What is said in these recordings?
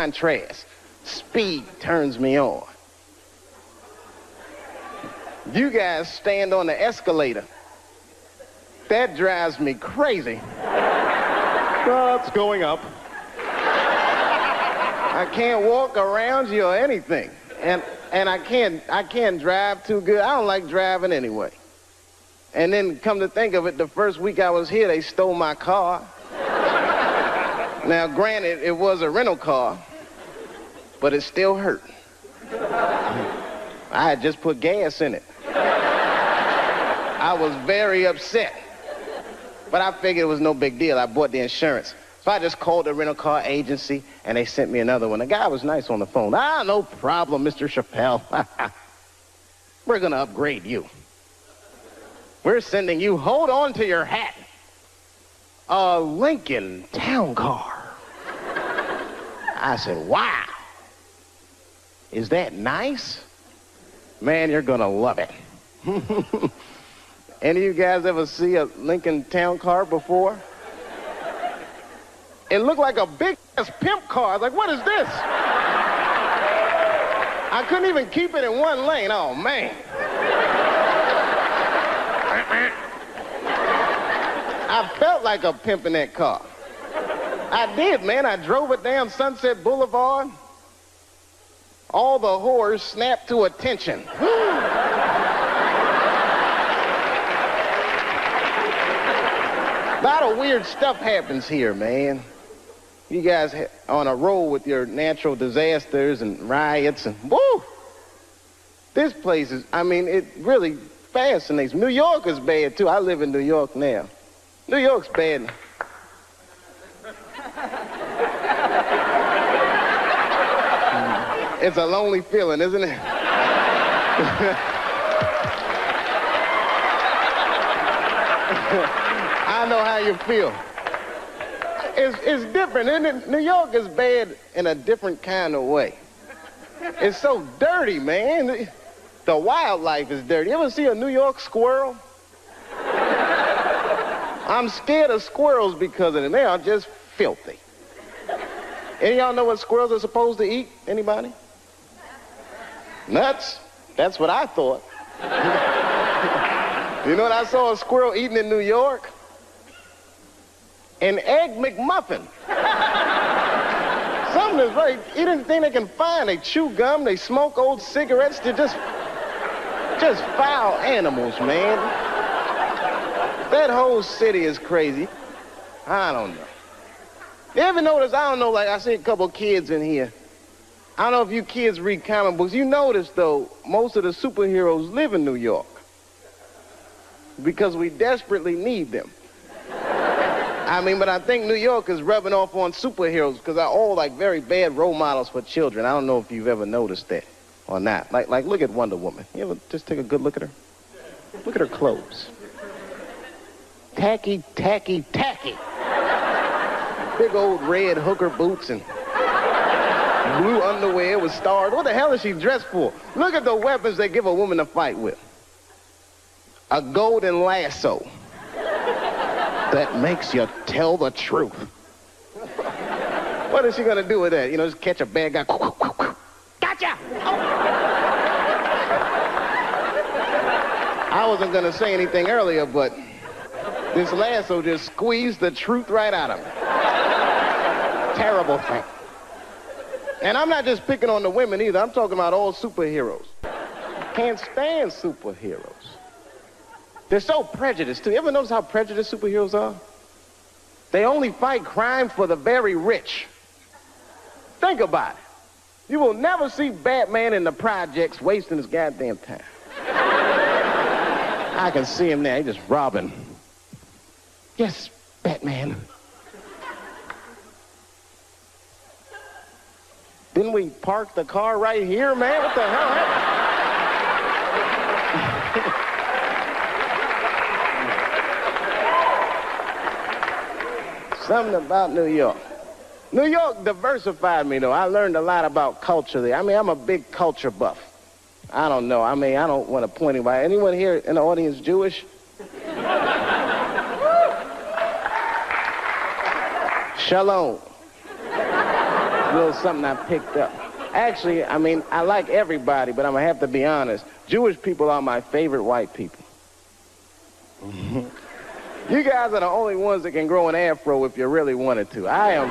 contrast. Speed turns me on. You guys stand on the escalator. That drives me crazy. It's going up. I can't walk around you or anything. And I can't drive too good. I don't like driving anyway. And then come to think of it, the first week I was here, they stole my car. Now, granted, it was a rental car, but it still hurt. I had just put gas in it. I was very upset. But I figured it was no big deal. I bought the insurance. So I just called the rental car agency, and they sent me another one. The guy was nice on the phone. No problem, Mr. Chappelle. We're going to upgrade you. We're sending you, hold on to your hat, a Lincoln Town Car. I said, wow. Is that nice? Man, you're going to love it. Any of you guys ever see a Lincoln Town Car before? It looked like a big-ass pimp car. I was like, what is this? I couldn't even keep it in one lane. Oh, man. I felt like a pimp in that car. I did, man. I drove it down Sunset Boulevard. All the whores snapped to attention. A lot of weird stuff happens here, man. You guys on a roll with your natural disasters and riots and woo! This place is, it really fascinates me. New York is bad, too. I live in New York now. New York's bad. It's a lonely feeling, isn't it? I know how you feel. It's different, isn't it? New York is bad in a different kind of way. It's so dirty, man. The wildlife is dirty. You ever see a New York squirrel? I'm scared of squirrels because of them. They are just filthy. Any of y'all know what squirrels are supposed to eat? Anybody? Nuts? That's what I thought. You know what I saw a squirrel eating in New York? An Egg McMuffin. Something is right. Eat anything they can find. They chew gum, they smoke old cigarettes. They're just foul animals, man. That whole city is crazy. I don't know. You ever notice, I don't know, like I see a couple kids in here. I don't know if you kids read comic books. You notice, though, most of the superheroes live in New York because we desperately need them. But I think New York is rubbing off on superheroes because they're all, like, very bad role models for children. I don't know if you've ever noticed that or not. Like look at Wonder Woman. You ever just take a good look at her? Look at her clothes. Tacky, tacky, tacky. Big old red hooker boots and blue underwear with stars. What the hell is she dressed for? Look at the weapons they give a woman to fight with. A golden lasso that makes you tell the truth. What is she gonna do with that? You know, just catch a bad guy. Gotcha! Oh. I wasn't gonna say anything earlier, but this lasso just squeezed the truth right out of me. Terrible thing. And I'm not just picking on the women either. I'm talking about all superheroes. Can't stand superheroes. They're so prejudiced, too. You ever notice how prejudiced superheroes are? They only fight crime for the very rich. Think about it. You will never see Batman in the projects wasting his goddamn time. I can see him now. He's just robbing. Yes, Batman. Didn't we park the car right here, man? What the hell happened? Something about New York. New York diversified me, though. I learned a lot about culture there. I'm a big culture buff. I don't know. I don't want to point anybody. Anyone here in the audience Jewish? Shalom. little something I picked up. Actually, I mean, I like everybody, but I'm gonna have to be honest. Jewish people are my favorite white people. You guys are the only ones that can grow an afro if you really wanted to. I am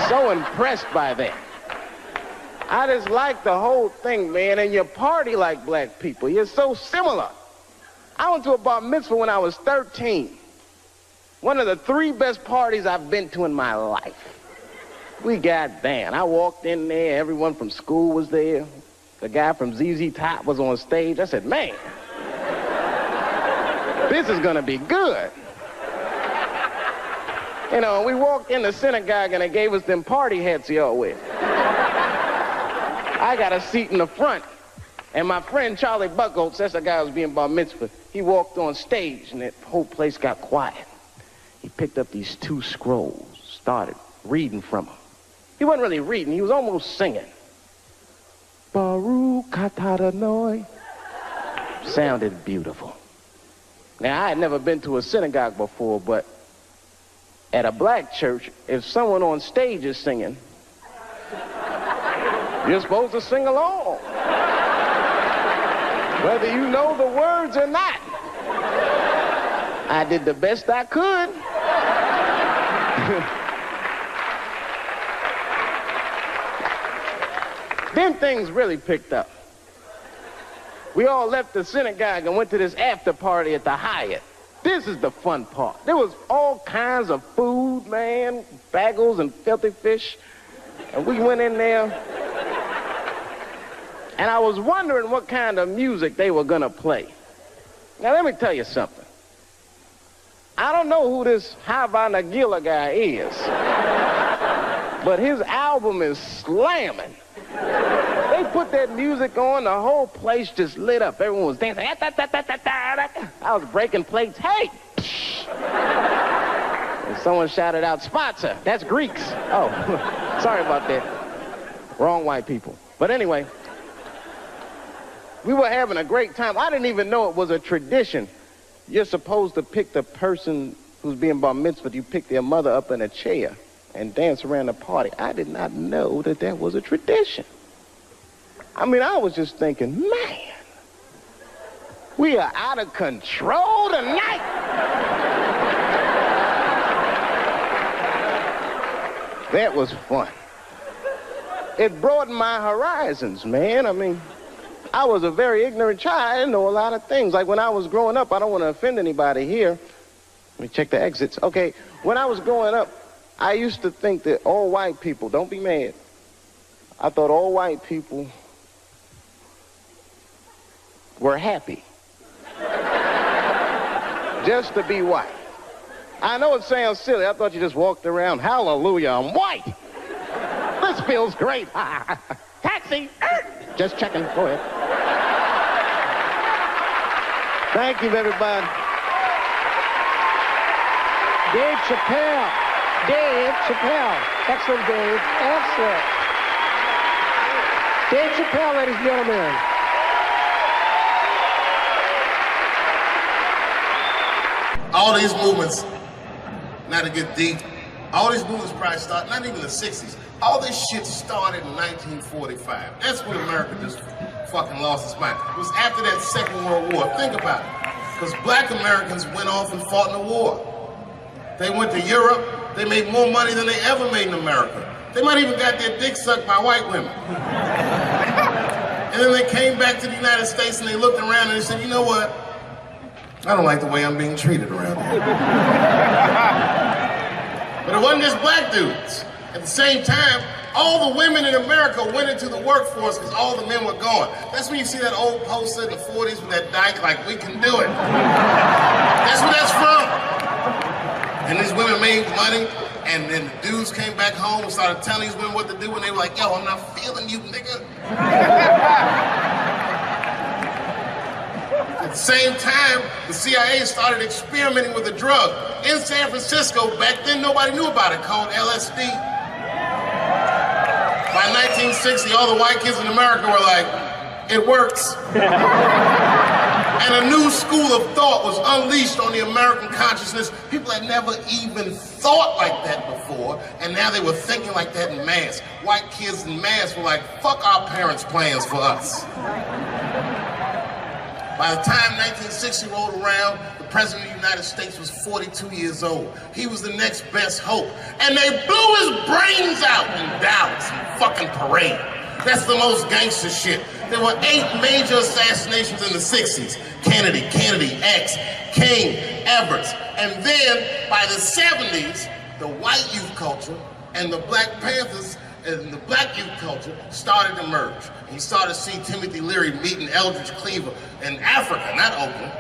so impressed by that. I just like the whole thing, man, and you party like black people. You're so similar. I went to a bar mitzvah when I was 13. One of the 3 best parties I've been to in my life. We got down. I walked in there, everyone from school was there. The guy from ZZ Top was on stage. I said, man, this is gonna be good. You know, we walked in the synagogue and they gave us them party hats y'all wear. I got a seat in the front, and my friend Charlie Buckholtz, that's the guy who was being bar mitzvah, he walked on stage and that whole place got quiet. He picked up these 2 scrolls, started reading from them. He wasn't really reading, he was almost singing. Baruch atah Adonai. Sounded beautiful. Now, I had never been to a synagogue before, but at a black church, if someone on stage is singing, you're supposed to sing along, whether you know the words or not. I did the best I could. Then things really picked up. We all left the synagogue and went to this after party at the Hyatt. This is the fun part. There was all kinds of food, man, bagels and filthy fish. And we went in there, and I was wondering what kind of music they were gonna play. Now, let me tell you something. I don't know who this Hava Nagila guy is, but his album is slamming. They put that music on, the whole place just lit up. Everyone was dancing. I was breaking plates. Hey! And someone shouted out, sponsor. That's Greeks. Oh, sorry about that. Wrong white people. But anyway, we were having a great time. I didn't even know it was a tradition. You're supposed to pick the person who's being bar mitzvah. You pick their mother up in a chair and dance around the party. I did not know that that was a tradition. I mean, I was just thinking, man, we are out of control tonight. That was fun. It broadened my horizons, man. I mean, I was a very ignorant child. I didn't know a lot of things. Like when I was growing up, I don't want to offend anybody here. Let me check the exits. Okay, when I was growing up, I used to think that all white people, don't be mad, I thought all white people were happy just to be white. I know it sounds silly. I thought you just walked around, hallelujah, I'm white. This feels great. Taxi. Just checking. Go ahead. Thank you, everybody. Dave Chappelle. Dave Chappelle. Excellent, Dave. Excellent. Dave Chappelle, ladies and gentlemen. All these movements, not to get deep, all these movements probably start, not even the 60s. All this shit started in 1945. That's when America just fucking lost its mind. It was after that Second World War. Think about it. Because black Americans went off and fought in the war. They went to Europe. They made more money than they ever made in America. They might even got their dick sucked by white women. And then they came back to the United States and they looked around and they said, you know what? I don't like the way I'm being treated around here. But it wasn't just black dudes. At the same time, all the women in America went into the workforce because all the men were gone. That's when you see that old poster in the 40s with that dyke, like, we can do it. That's where that's from. And these women made money, and then the dudes came back home and started telling these women what to do, and they were like, yo, I'm not feeling you, nigga. At the same time, the CIA started experimenting with a drug in San Francisco. Back then, nobody knew about it, called LSD. By 1960, all the white kids in America were like, it works. And a new school of thought was unleashed on the American consciousness. People had never even thought like that before, and now they were thinking like that in mass. White kids in mass were like, fuck our parents' plans for us. By the time 1960 rolled around, the President of the United States was 42 years old. He was the next best hope. And they blew his brains out in Dallas, in fucking parade. That's the most gangster shit. There were 8 major assassinations in the 60s. Kennedy, X, King, Everett. And then, by the 70s, the white youth culture and the Black Panthers and the black youth culture started to merge. And you started to see Timothy Leary meeting Eldridge Cleaver in Africa, not Oakland.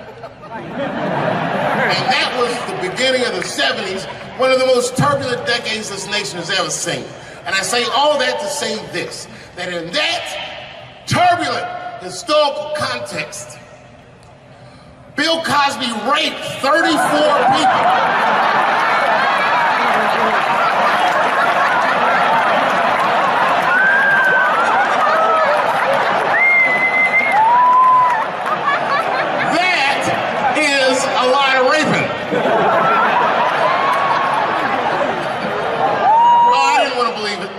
And that was the beginning of the 70s, one of the most turbulent decades this nation has ever seen. And I say all that to say this, that in that turbulent historical context, Bill Cosby raped 34 people. That is a lot of raping. Oh, I didn't want to believe it.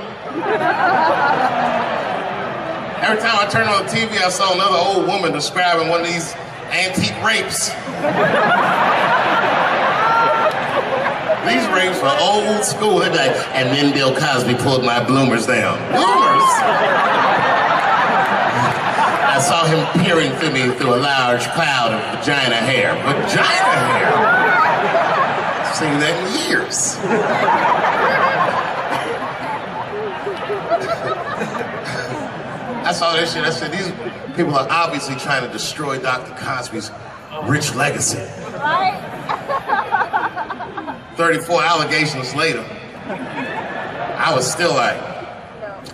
Every time I turned on the TV, I saw another old woman describing one of these antique rapes. These rapes were old school. They'd be like, and then Bill Cosby pulled my bloomers down. Bloomers? I saw him peering through me through a large cloud of vagina hair. Vagina hair? I've seen that in years. I saw that shit. I said, these people are obviously trying to destroy Dr. Cosby's rich legacy. Right? 34 allegations later, I was still like,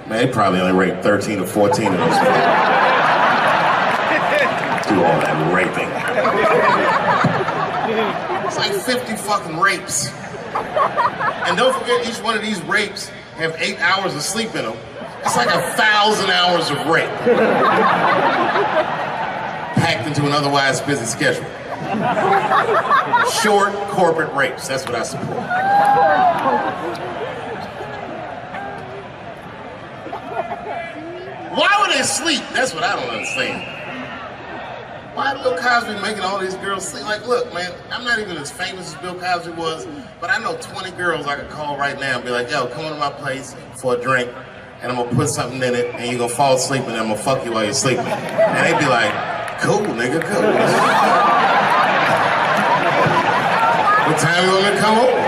man, they probably only raped 13 or 14 of those people. Do all that raping. It's like 50 fucking rapes. And don't forget, each one of these rapes have 8 hours of sleep in them. It's like 1,000 hours of rape. Packed into an otherwise busy schedule. Short corporate rapes, that's what I support. Why would they sleep? That's what I don't understand. Why Bill Cosby making all these girls sleep? Like, look, man, I'm not even as famous as Bill Cosby was, but I know 20 girls I could call right now and be like, yo, come to my place for a drink, and I'm gonna put something in it, and you're gonna fall asleep, and I'm gonna fuck you while you're sleeping. And they'd be like, cool, nigga, cool. What time you gonna come over?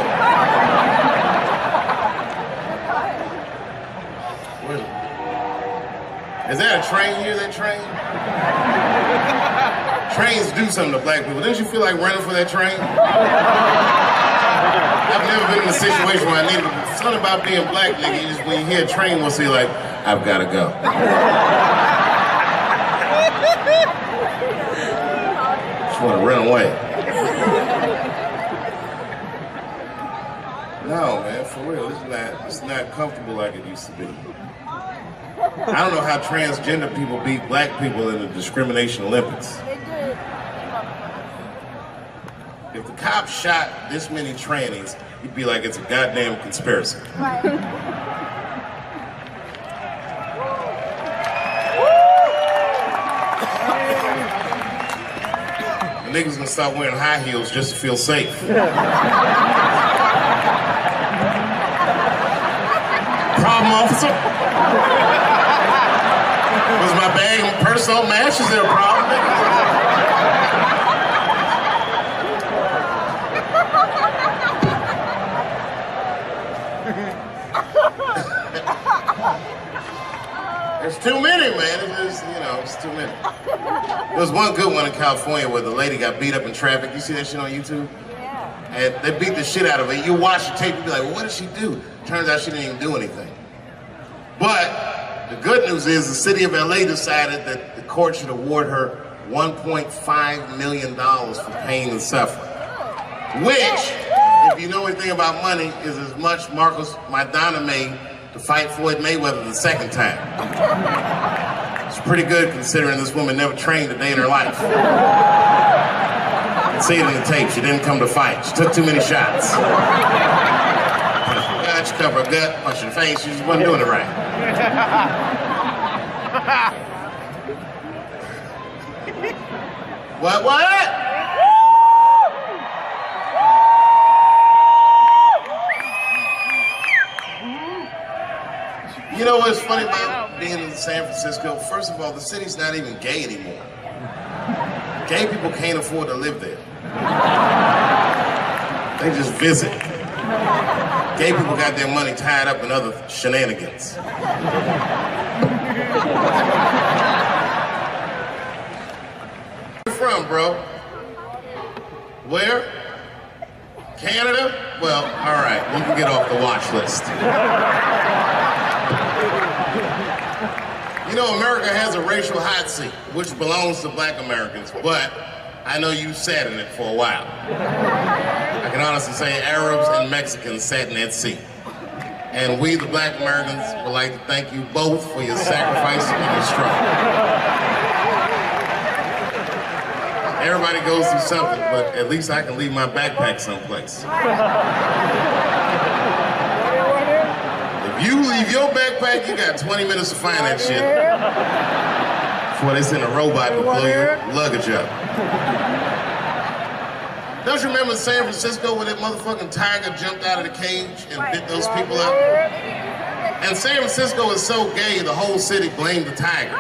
Is that a train here, that train? Trains do something to black people. Didn't you feel like running for that train? I've never been in a situation where I needed something about being black, nigga. You just, when you hear a train, we'll see like, I've gotta go. Just wanna run away. No, man, for real, it's not comfortable like it used to be. I don't know how transgender people beat black people in the discrimination Olympics. If the cops shot this many trannies, you'd be like, it's a goddamn conspiracy. Right. Niggas gonna start wearing high heels just to feel safe. Problem, officer? Was my bag and purse on match? Is there a problem? There's too many, man. It's too many. There was one good one in California where the lady got beat up in traffic. You see that shit on YouTube? Yeah. And they beat the shit out of her. You watch the tape, you be like, well, what did she do? Turns out she didn't even do anything. But the good news is the city of LA decided that the court should award her $1.5 million for pain and suffering. Which, if you know anything about money, is as much Marcus Maidana made to fight Floyd Mayweather the second time. It's pretty good considering this woman never trained a day in her life. You can see it in the tape. She didn't come to fight. She took too many shots. She covered her gut, punched her in the face. She just wasn't doing it right. What? You know what's funny about being in San Francisco? First of all, the city's not even gay anymore. Gay people can't afford to live there. They just visit. Gay people got their money tied up in other shenanigans. Where you from, bro? Where? Canada? Well, all right, you can get off the watch list. You know, America has a racial hot seat, which belongs to black Americans, but I know you sat in it for a while. I can honestly say Arabs and Mexicans sat in that seat. And we, the black Americans, would like to thank you both for your sacrifice and your struggle. Everybody goes through something, but at least I can leave my backpack someplace. If you leave your backpack, you got 20 minutes to find that shit before they send a robot to blow your luggage up. Don't you remember San Francisco where that motherfucking tiger jumped out of the cage and bit those people up? And San Francisco is so gay, the whole city blamed the tiger.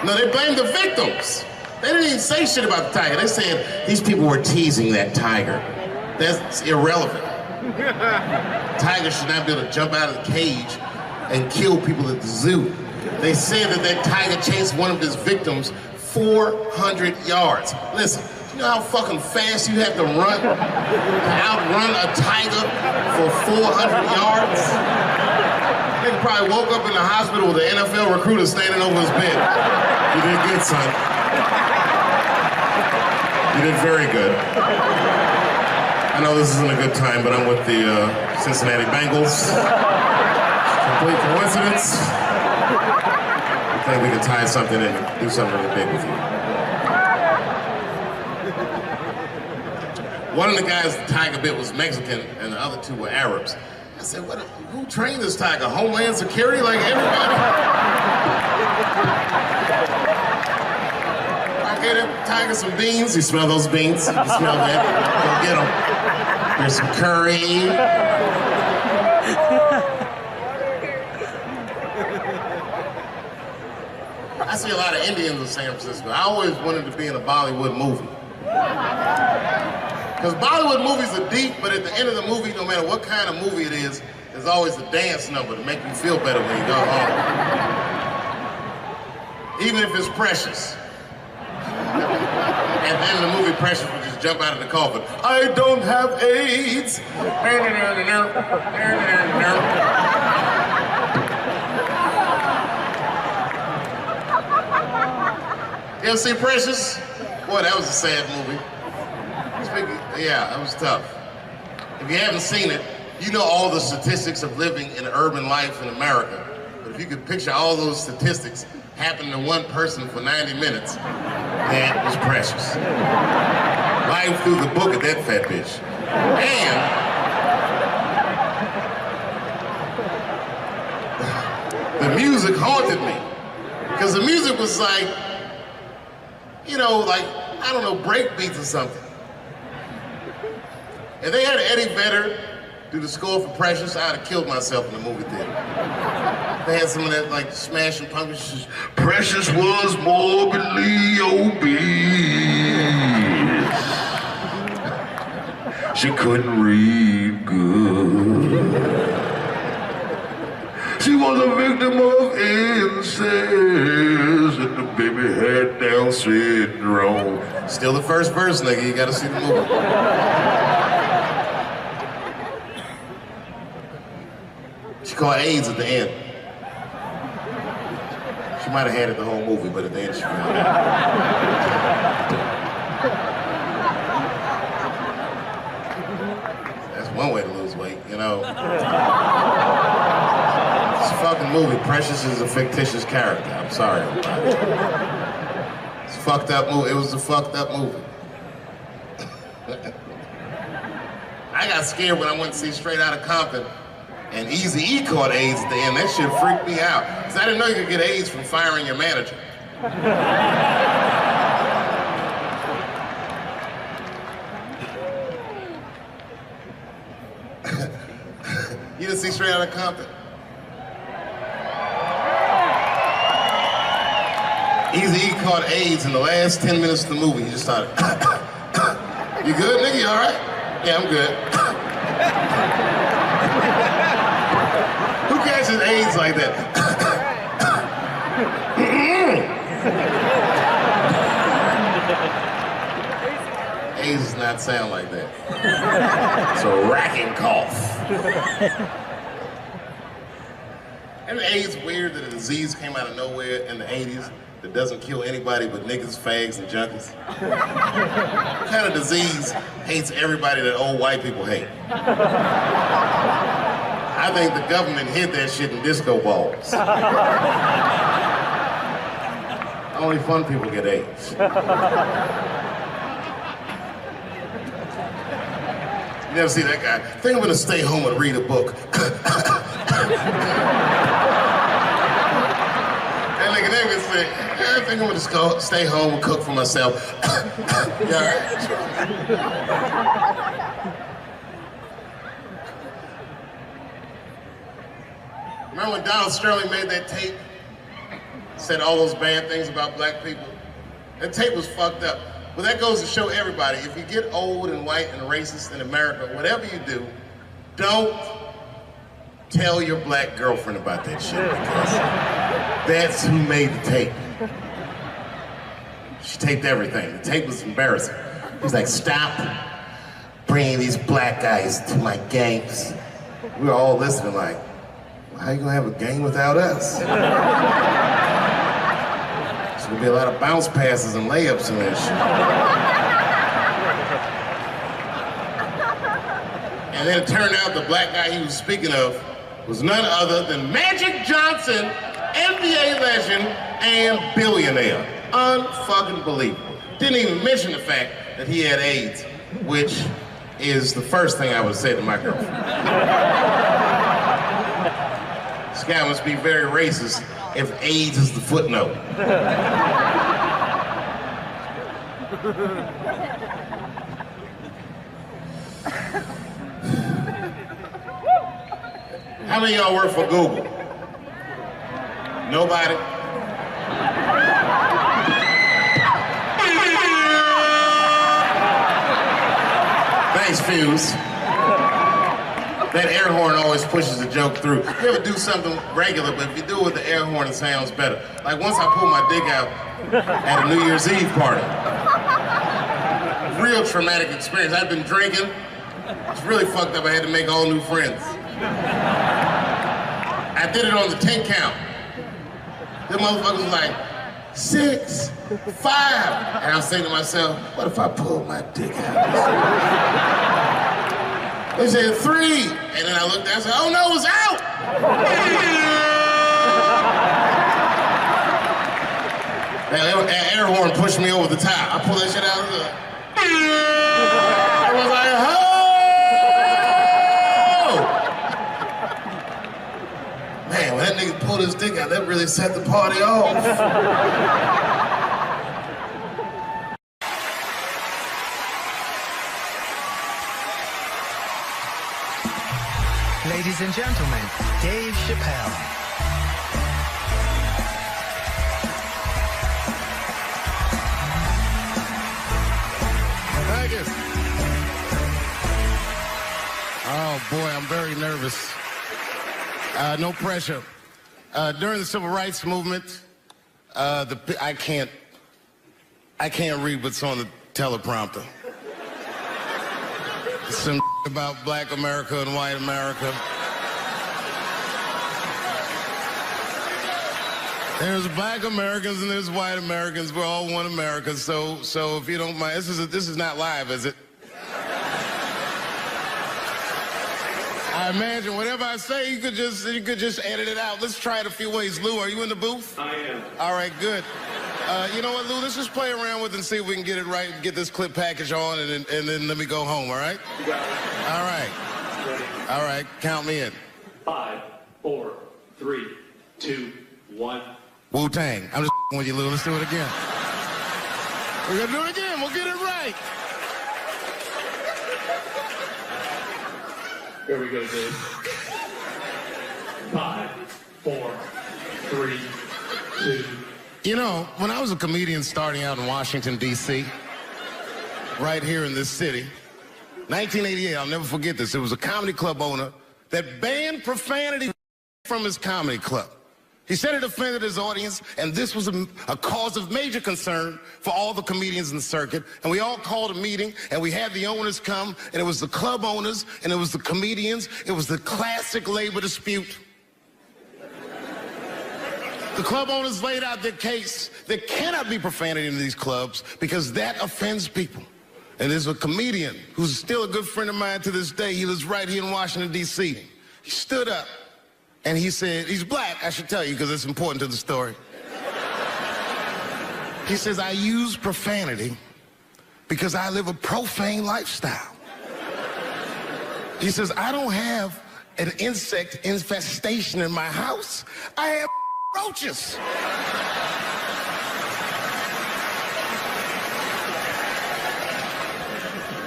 No, they blamed the victims. They didn't even say shit about the tiger. They said these people were teasing that tiger. That's irrelevant. Tiger should not be able to jump out of the cage and kill people at the zoo. They said that that tiger chased one of his victims 400 yards. Listen, you know how fucking fast you have to run to outrun a tiger for 400 yards? Nigga probably woke up in the hospital with an NFL recruiter standing over his bed. You did good, son. You did very good. I know this isn't a good time, but I'm with the Cincinnati Bengals. Complete coincidence. I think we can tie something in and do something really big with you. One of the guys the tiger bit was Mexican, and the other two were Arabs. I said, who trained this tiger? Homeland Security, like everybody? I gave that tiger some beans. You smell those beans? You smell that? Go get them. Here's some curry. I see a lot of Indians in San Francisco. I always wanted to be in a Bollywood movie. Because Bollywood movies are deep, but at the end of the movie, no matter what kind of movie it is, there's always a dance number to make you feel better when you go home. Even if it's Precious. At the end of the movie, Precious would just jump out of the coffin. I don't have AIDS. You ever see Precious? Boy, that was a sad movie. Yeah, that was tough. If you haven't seen it, you know all the statistics of living an urban life in America. But if you could picture all those statistics happening to one person for 90 minutes, that was Precious. Life through the book of that fat bitch. And the music haunted me. Because the music was like, you know, like, I don't know, break beats or something. If they had Eddie Vedder do the score for Precious, I'd have killed myself in the movie theater. They had some of that, like, smashing pumpkins. Precious was morbidly obese. She couldn't read good. She was a victim of incest, and the baby had Down syndrome. Still the first verse, nigga. You gotta see the movie. She caught AIDS at the end. She might have had it the whole movie, but at the end she found out. That's one way to lose weight, you know. She fucking movie. Precious is a fictitious character. I'm sorry, everybody. It's a fucked up movie. It was a fucked up movie. I got scared when I went to see Straight Outta Compton and Eazy-E caught AIDS at the end. That shit freaked me out. Because I didn't know you could get AIDS from firing your manager. You didn't see Straight Outta Compton? Eazy-E caught AIDS in the last 10 minutes of the movie. He just started, you good, nigga? You all right? Yeah, I'm good. Who catches AIDS like that? AIDS does not sound like that. It's a racking cough. And AIDS weird that a disease came out of nowhere in the 80s that doesn't kill anybody but niggas, fags, and junkies? What kind of disease hates everybody that old white people hate? I think the government hid that shit in disco balls. Only fun people get AIDS. You never see that guy? I think I'm gonna stay home and read a book. That nigga never say, I think I'm gonna just go stay home and cook for myself. Yeah, right? Remember when Donald Sterling made that tape? Said all those bad things about black people? That tape was fucked up. But that goes to show everybody, if you get old and white and racist in America, whatever you do, don't tell your black girlfriend about that shit, because that's who made the tape. She taped everything. The tape was embarrassing. He was like, stop bringing these black guys to my games. We were all listening like, well, how you gonna have a game without us? There'll be a lot of bounce passes and layups in this shit. And then it turned out the black guy he was speaking of was none other than Magic Johnson, NBA legend and billionaire. Unfucking believable. Didn't even mention the fact that he had AIDS, which is the first thing I would say to my girlfriend. This guy must be very racist if AIDS is the footnote. How many of y'all work for Google? Nobody? Thanks, Fuse. That air horn always pushes the joke through. You ever do something regular, but if you do it with the air horn, it sounds better. Like once I pulled my dick out at a New Year's Eve party. Real traumatic experience. I'd been drinking. It's really fucked up. I had to make all new friends. I did it on the 10 count. The motherfucker was like, 6, 5. And I'm saying to myself, what if I pulled my dick out? They said 3, and then I looked down and said, oh no, it's out! That air horn pushed me over the top. I pulled that shit out of the... I was like, oh! Man, when that nigga pulled his dick out, that really set the party off. Ladies and gentlemen, Dave Chappelle. Thank you. Oh boy, I'm very nervous. No pressure. During the civil rights movement, I can't read what's on the teleprompter. Some about black America and white America. There's black Americans and there's white Americans. We're all one America. So if you don't mind, this is not live, is it? I imagine whatever I say, you could just edit it out. Let's try it a few ways. Lou, are you in the booth? I am. All right, good. You know what, Lou? Let's just play around with it and see if we can get it right, get this clip package on, and then let me go home, all right? You got it. All right. Ready? All right, count me in. 5, 4, 3, 2, 1. Wu-Tang. I'm just with you, Lou. Let's do it again. We're gonna do it again. We'll get it right. Here we go, Dave. 5, 4, 3, 2. You know, when I was a comedian starting out in Washington, D.C., right here in this city, 1988, I'll never forget this. It was a comedy club owner that banned profanity from his comedy club. He said it offended his audience, and this was a cause of major concern for all the comedians in the circuit. And we all called a meeting, and we had the owners come, and it was the club owners, and it was the comedians. It was the classic labor dispute. The club owners laid out their case. There cannot be profanity in these clubs because that offends people. And there's a comedian who's still a good friend of mine to this day. He lives right here in Washington, D.C. He stood up and he said, he's black, I should tell you because it's important to the story. He says, I use profanity because I live a profane lifestyle. He says, I don't have an insect infestation in my house. I have roaches.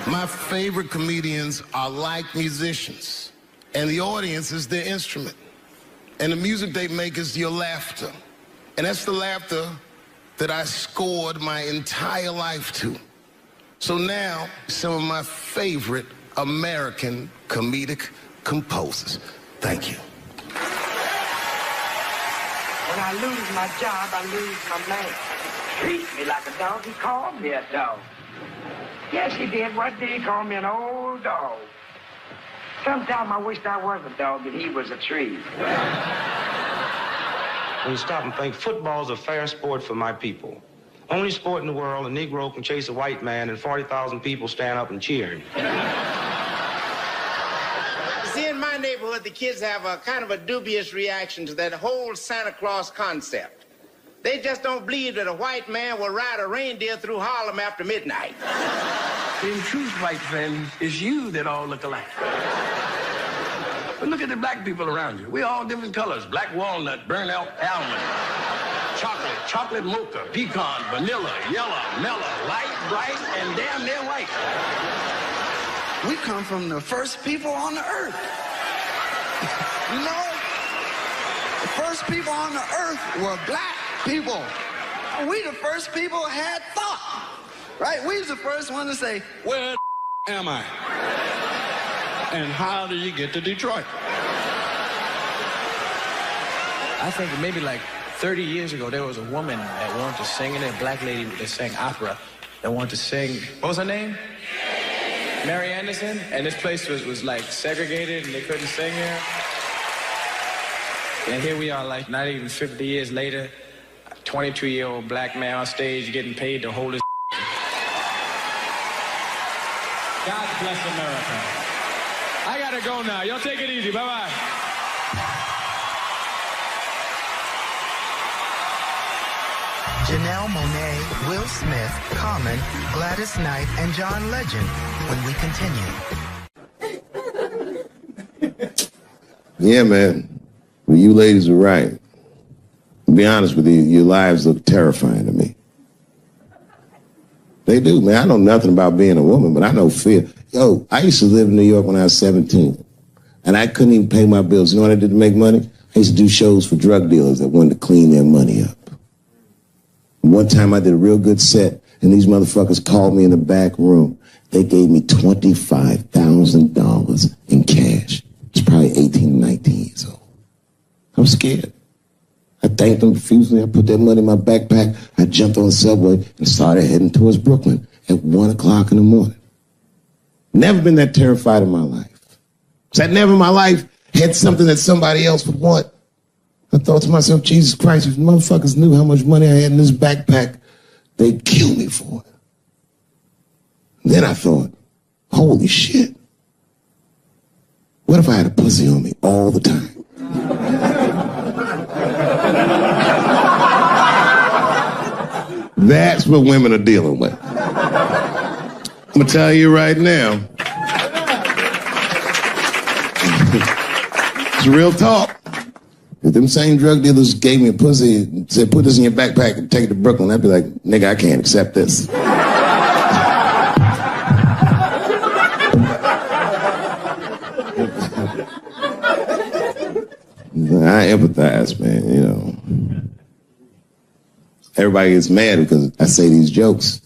My favorite comedians are like musicians, and the audience is their instrument. And the music they make is your laughter. And that's the laughter that I scored my entire life to. So now, some of my favorite American comedic composers. Thank you. When I lose my job, I lose my man. Treat me like a dog, he called me a dog. Yes, he did. What did he call me? An old dog. Sometimes I wished I was a dog and he was a tree. When you stop and think, football's a fair sport for my people. Only sport in the world, a Negro can chase a white man and 40,000 people stand up and cheer him. See, in my neighborhood, the kids have a kind of a dubious reaction to that whole Santa Claus concept. They just don't believe that a white man will ride a reindeer through Harlem after midnight. In truth, white friend, it's you that all look alike. But look at the black people around you. We're all different colors. Black walnut, burnt elk, almond, chocolate mocha, pecan, vanilla, yellow, mellow, light, bright, and damn near white. We come from the first people on the earth. You know, the first people on the earth were black people. We the first people had thought, right? We was the first one to say, where am I? And how do you get to Detroit? I think maybe like 30 years ago, there was a woman that wanted to sing, and a black lady that sang opera that wanted to sing. What was her name? Mary Anderson. And this place was like segregated, and they couldn't sing here. And here we are, like not even 50 years later, a 22-year-old black man on stage getting paid to hold his. God bless America. I gotta go now. Y'all take it easy. Bye-bye. Janelle Monáe, Will Smith, Common, Gladys Knight, and John Legend when we continue. Yeah, man. Well, you ladies are right. To be honest with you, your lives look terrifying to me. They do, man. I know nothing about being a woman, but I know fear. Yo, I used to live in New York when I was 17, and I couldn't even pay my bills. You know what I did to make money? I used to do shows for drug dealers that wanted to clean their money up. One time I did a real good set, and these motherfuckers called me in the back room. They gave me $25,000 in cash. It's probably 18, 19 years old. I was scared. I thanked them profusely. I put that money in my backpack. I jumped on the subway and started heading towards Brooklyn at 1 o'clock in the morning. Never been that terrified in my life. Because I never in my life had something that somebody else would want. I thought to myself, Jesus Christ, if motherfuckers knew how much money I had in this backpack, they'd kill me for it. And then I thought, holy shit. What if I had a pussy on me all the time? That's what women are dealing with. I'm gonna tell you right now. It's real talk. If them same drug dealers gave me a pussy and said, put this in your backpack and take it to Brooklyn, I'd be like, nigga, I can't accept this. I empathize, man, you know. Everybody gets mad because I say these jokes.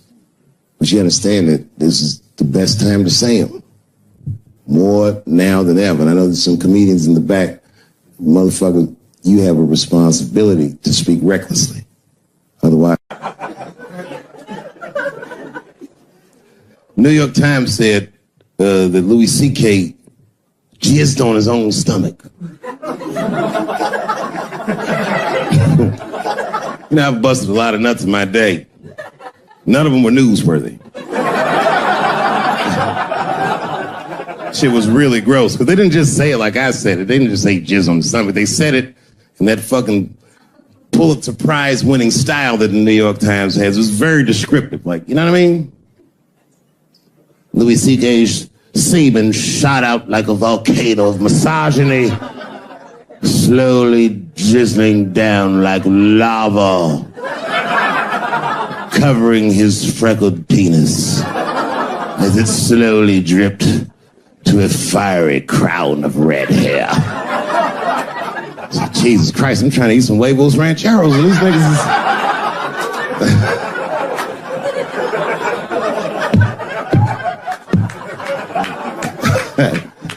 But you understand that this is the best time to say them. More now than ever. And I know there's some comedians in the back. Motherfucker, you have a responsibility to speak recklessly. Otherwise... New York Times said that Louis C.K. jizzed on his own stomach. You know, I've busted a lot of nuts in my day. None of them were newsworthy. Shit was really gross, because they didn't just say it like I said it. They didn't just say jizz on the stomach. They said it in that fucking Pulitzer Prize winning style that the New York Times has. It was very descriptive, like, you know what I mean? Louis C.K.'s semen shot out like a volcano of misogyny, slowly drizzling down like lava, covering his freckled penis as it slowly dripped to a fiery crown of red hair. Jesus Christ, I'm trying to eat some huevos rancheros and these niggas is...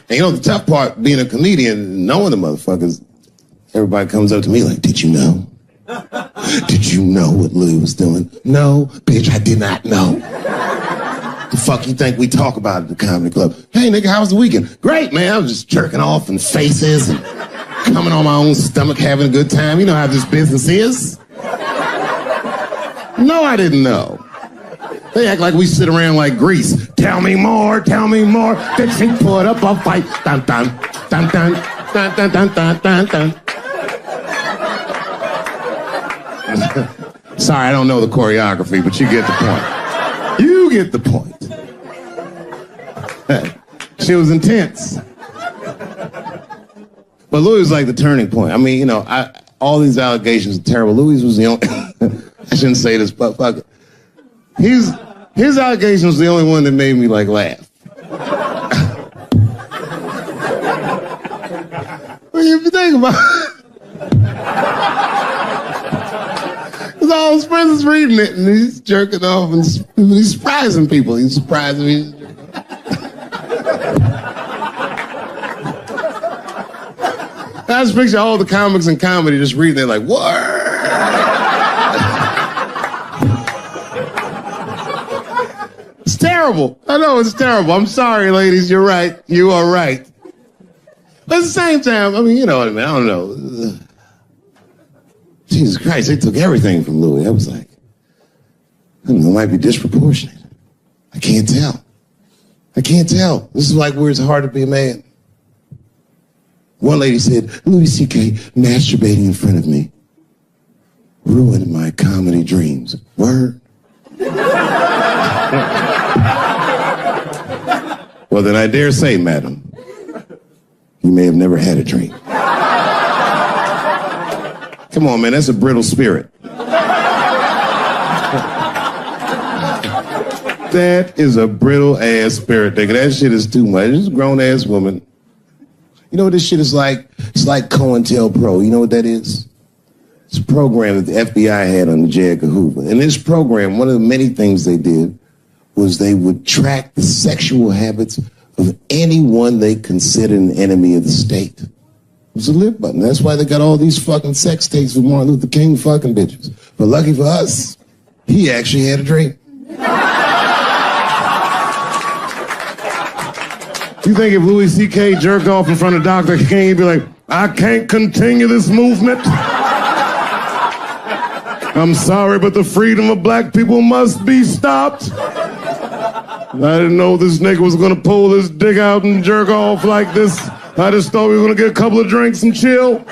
And you know, the tough part, being a comedian, knowing the motherfuckers, everybody comes up to me like, did you know? Did you know what Louis was doing? No, bitch, I did not know. The fuck you think we talk about at the comedy club? Hey, nigga, how was the weekend? Great, man. I was just jerking off in faces and coming on my own stomach, having a good time. You know how this business is. No, I didn't know. They act like we sit around like Grease. Tell me more, tell me more. Did she put up a fight? Dun, dun, dun, dun, dun, dun, dun, dun, dun, dun. Sorry, I don't know the choreography, but you get the point. You get the point. She was intense. But Louis was like the turning point. I mean, you know, all these allegations are terrible. Louis was the only... I shouldn't say this, but fuck it. His allegation was the only one that made me, like, laugh. Well, if you think about it, because all his friends is reading it, and he's jerking off, and he's surprising people. He's surprising me. I just picture all the comics in comedy just reading it like, what? It's terrible. I know it's terrible. I'm sorry, ladies. You're right. You are right. But at the same time, I mean, you know what I mean? I don't know. Jesus Christ, they took everything from Louis. I was like, I don't know, it might be disproportionate. I can't tell. I can't tell. This is like where it's hard to be a man. One lady said, Louis C.K. masturbating in front of me ruined my comedy dreams. Word? Well, then I dare say, madam, you may have never had a dream. Come on, man, that's a brittle spirit. That is a brittle-ass spirit, nigga. That shit is too much. This is a grown-ass woman. You know what this shit is like? It's like COINTELPRO. You know what that is? It's a program that the FBI had under J. Edgar Hoover. In this program, one of the many things they did was they would track the sexual habits of anyone they considered an enemy of the state. It was a live button. That's why they got all these fucking sex tapes with Martin Luther King fucking bitches. But lucky for us, he actually had a dream. You think if Louis C.K. jerked off in front of Dr. King, he'd be like, I can't continue this movement. I'm sorry, but the freedom of black people must be stopped. I didn't know this nigga was gonna pull his dick out and jerk off like this I just thought we were gonna get a couple of drinks and chill.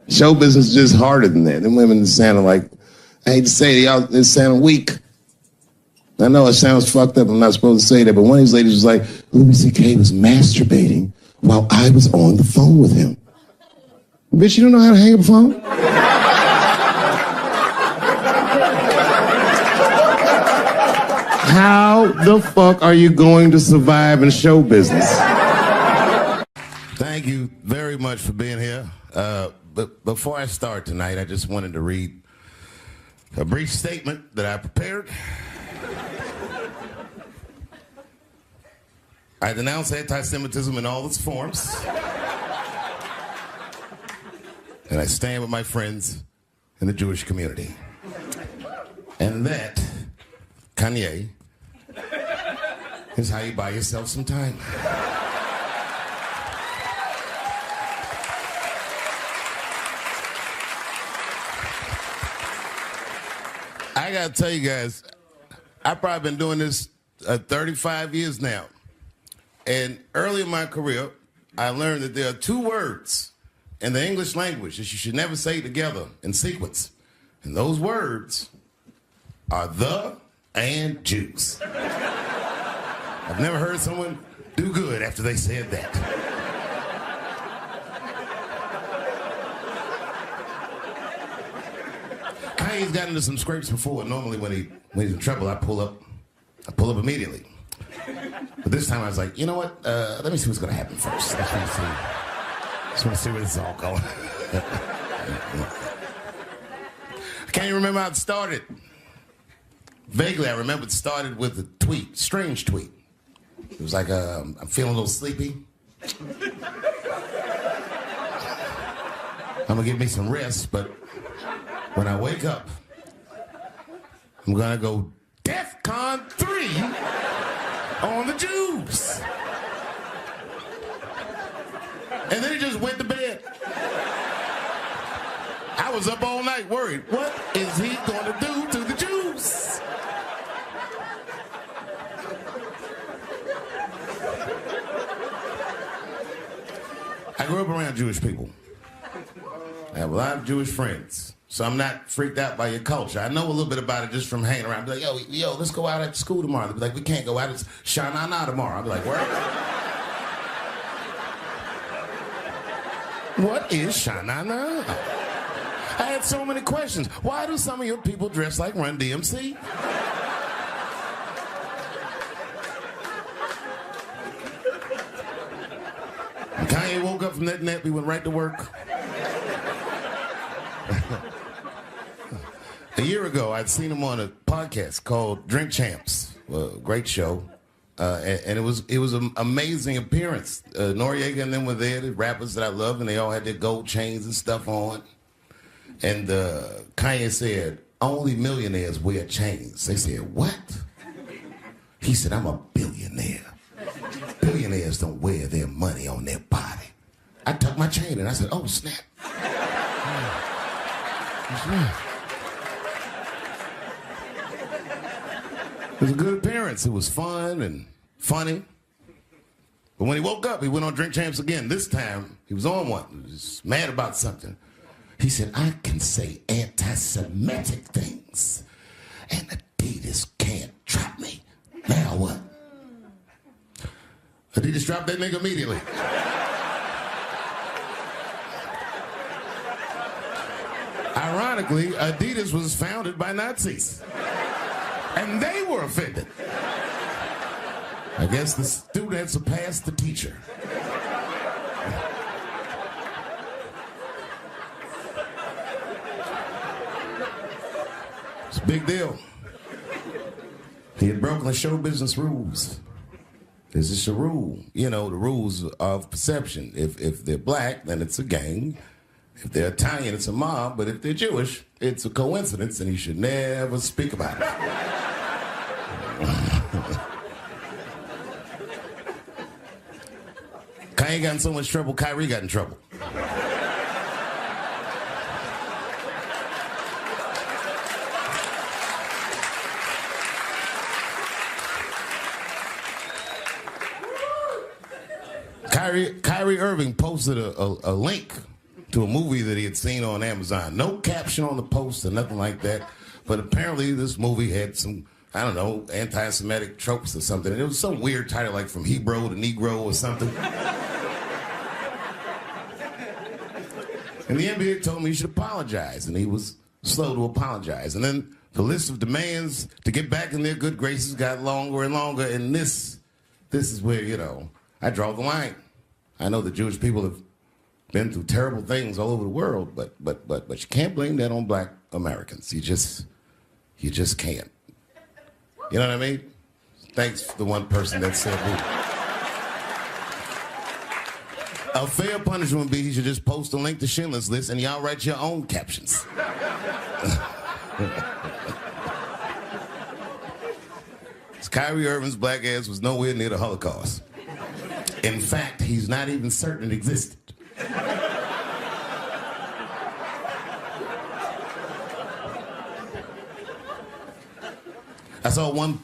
Show business is just harder than that. Them women sound like, I hate to say it, y'all, they sound weak. I know it sounds fucked up, I'm not supposed to say that, but one of these ladies was like, Louis C.K. was masturbating while I was on the phone with him. Bitch, you don't know how to hang up a phone? How the fuck are you going to survive in show business? Thank you very much for being here. But before I start tonight, I just wanted to read a brief statement that I prepared. I denounce anti-Semitism in all its forms. And I stand with my friends in the Jewish community. And that, Kanye, is how you buy yourself some time. I gotta tell you guys, I've probably been doing this 35 years now. And early in my career, I learned that there are two words in the English language that you should never say together in sequence. And those words are the and Jews. I've never heard someone do good after they said that. Kanye's gotten into some scrapes before. Normally when he's in trouble, I pull up immediately. But this time I was like, you know what? Let me see what's gonna happen first. Just want to see where this is all going. I can't even remember how it started. Vaguely, I remember it started with a tweet, strange tweet. It was like, I'm feeling a little sleepy. I'm gonna give me some rest, but when I wake up, I'm gonna go DEFCON 3 on the Jews. And then he just went to bed. I was up all night worried. What is he gonna do to the Jews? I grew up around Jewish people. I have a lot of Jewish friends, so I'm not freaked out by your culture. I know a little bit about it just from hanging around. I'll be like, yo, let's go out at school tomorrow. They'll be like, we can't go out. It's Shana tomorrow. I'll be like, where? What is Shana? I had so many questions. Why do some of your people dress like Run DMC? When Kanye woke up from that nap, he went right to work. A year ago, I'd seen him on a podcast called Drink Champs, a great show, and it was an amazing appearance. Noriega and them were there, the rappers that I love, and they all had their gold chains and stuff on. And Kanye said, only millionaires wear chains. They said, what? He said, I'm a billionaire. Billionaires don't wear their money on their body. I tucked my chain and I said, oh, snap. That's right. It was a good appearance. It was fun and funny. But when he woke up, he went on Drink Champs again. This time, he was on one. He was mad about something. He said, I can say anti-Semitic things, and Adidas can't trap me. Now what? Adidas dropped that nigga immediately. Ironically, Adidas was founded by Nazis. And they were offended. I guess the student surpassed the teacher. It's a big deal. He had broken the show business rules. There's just a rule. You know, the rules of perception. If they're black, then it's a gang. If they're Italian, it's a mob. But if they're Jewish, it's a coincidence, and you should never speak about it. Kanye got in so much trouble, Kyrie got in trouble. Kyrie Irving posted a link to a movie that he had seen on Amazon. No caption on the post or nothing like that. But apparently this movie had some, I don't know, anti-Semitic tropes or something. And it was some weird title like From Hebrew to Negro or something. And the NBA told me he should apologize, and he was slow to apologize. And then the list of demands to get back in their good graces got longer and longer, and this is where, you know, I draw the line. I know the Jewish people have been through terrible things all over the world, but you can't blame that on black Americans. You just can't. You know what I mean? Thanks to the one person that said who. A fair punishment would be he should just post a link to Schindler's List and y'all write your own captions. Kyrie Irving's black ass was nowhere near the Holocaust. In fact, he's not even certain it existed. I saw one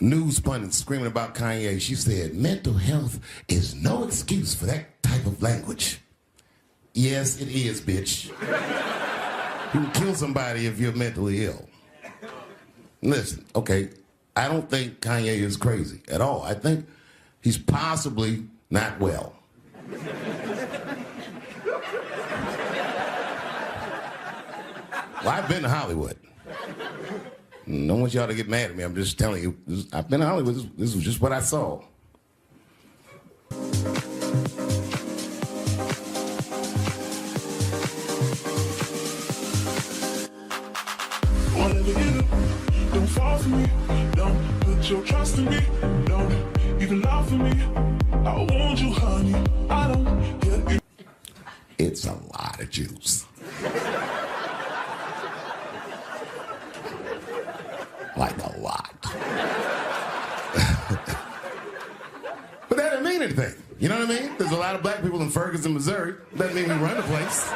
news pundit screaming about Kanye. She said, mental health is no excuse for that type of language. Yes, it is, bitch. You can kill somebody if you're mentally ill. Listen, okay, I don't think Kanye is crazy at all. I think he's possibly not well. Well, I've been to Hollywood. I don't want y'all to get mad at me. I'm just telling you. I've been to Hollywood. This was just what I saw. Whatever you do, don't fall for me. Don't put your trust in me. Don't even lie for me. I want you, honey. I don't get it. It's a lot of juice. Like a lot. But that doesn't mean anything. You know what I mean? There's a lot of black people in Ferguson, Missouri. Doesn't mean we run the place.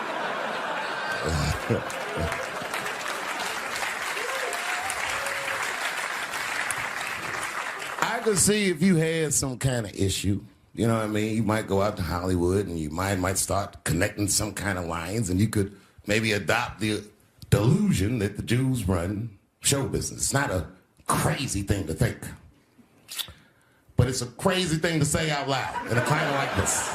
I could see if you had some kind of issue. You know what I mean? You might go out to Hollywood and you might start connecting some kind of lines, and you could maybe adopt the delusion that the Jews run show business. It's not a crazy thing to think. But it's a crazy thing to say out loud in a climate like this.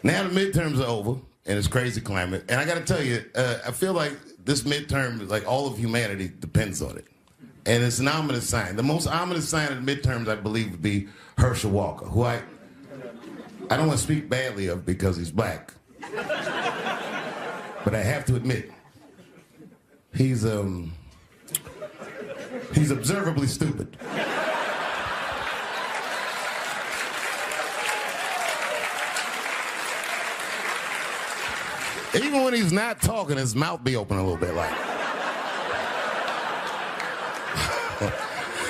Now the midterms are over, and it's crazy climate. And I got to tell you, I feel like this midterm, like all of humanity depends on it. And it's an ominous sign. The most ominous sign of the midterms, I believe, would be Herschel Walker, who I don't want to speak badly of because he's black. But I have to admit, he's observably stupid. Even when he's not talking, his mouth be open a little bit like.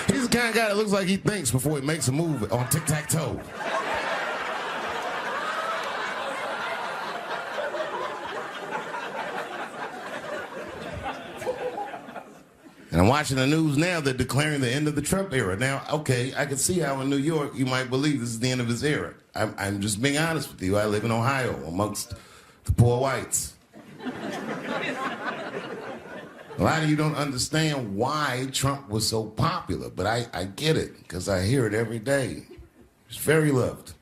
He's the kind of guy that looks like he thinks before he makes a move on tic-tac-toe. And I'm watching the news now, they're declaring the end of the Trump era. Now, okay, I can see how in New York you might believe this is the end of his era. I'm just being honest with you. I live in Ohio amongst the poor whites. A lot of you don't understand why Trump was so popular, but I get it, because I hear it every day. He's very loved.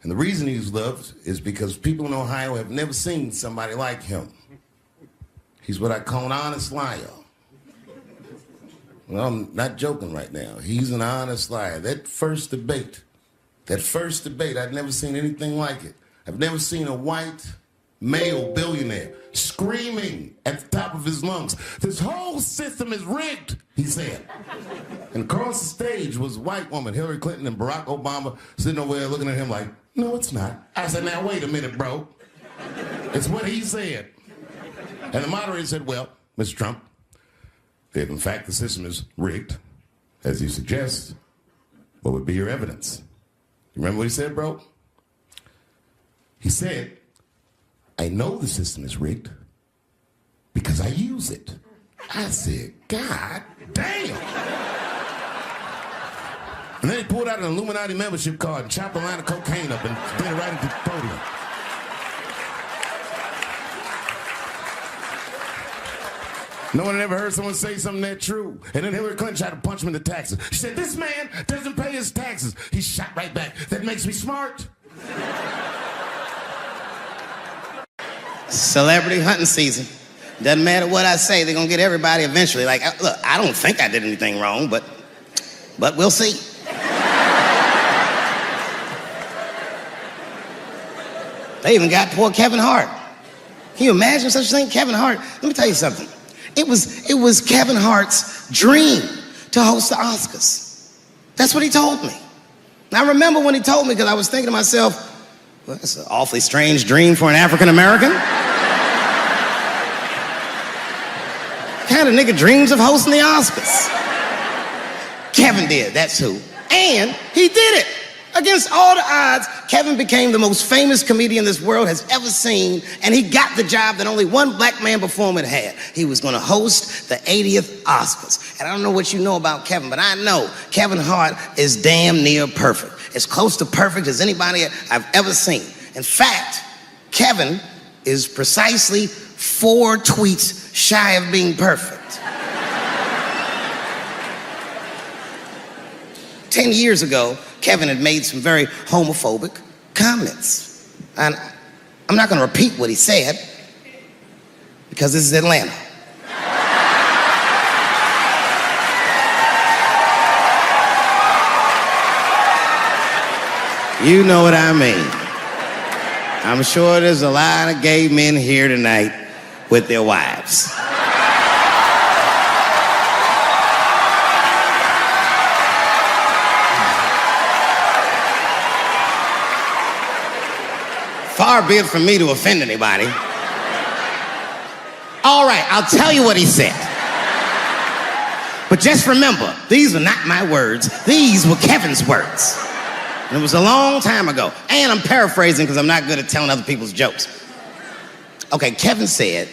And the reason he's loved is because people in Ohio have never seen somebody like him. He's what I call an honest liar. Well, I'm not joking right now. He's an honest liar. That first debate, I'd never seen anything like it. I've never seen a white male billionaire screaming at the top of his lungs, "This whole system is rigged," he said. And across the stage was a white woman, Hillary Clinton and Barack Obama, sitting over there looking at him like, "No, it's not." I said, "Now, wait a minute, bro. It's what he said." And the moderator said, "Well, Mr. Trump, if in fact the system is rigged, as you suggest, what would be your evidence?" You remember what he said, bro? He said, "I know the system is rigged because I use it. I said, God damn. And then he pulled out an Illuminati membership card and chopped a line of cocaine up and put it right at the podium. No one had ever heard someone say something that true. And then Hillary Clinton tried to punch him in the taxes. She said, this man doesn't pay his taxes. He shot right back. That makes me smart. Celebrity hunting season. Doesn't matter what I say, they're gonna get everybody eventually. Like, look, I don't think I did anything wrong, but we'll see. They even got poor Kevin Hart. Can you imagine such a thing? Kevin Hart, let me tell you something. It was Kevin Hart's dream to host the Oscars. That's what he told me. And I remember when he told me, because I was thinking to myself, well, that's an awfully strange dream for an African American. Kind of nigga dreams of hosting the Oscars. Kevin did, that's who. And he did it. Against all the odds, Kevin became the most famous comedian this world has ever seen, and he got the job that only one black man before him had had. He was gonna host the 80th Oscars. And I don't know what you know about Kevin, but I know Kevin Hart is damn near perfect. As close to perfect as anybody I've ever seen. In fact, Kevin is precisely 4 tweets shy of being perfect. 10 years ago, Kevin had made some very homophobic comments. And I'm not gonna repeat what he said, because this is Atlanta. You know what I mean. I'm sure there's a lot of gay men here tonight with their wives. Far be it from me to offend anybody. All right, I'll tell you what he said. But just remember, these were not my words. These were Kevin's words. And it was a long time ago. And I'm paraphrasing because I'm not good at telling other people's jokes. Okay, Kevin said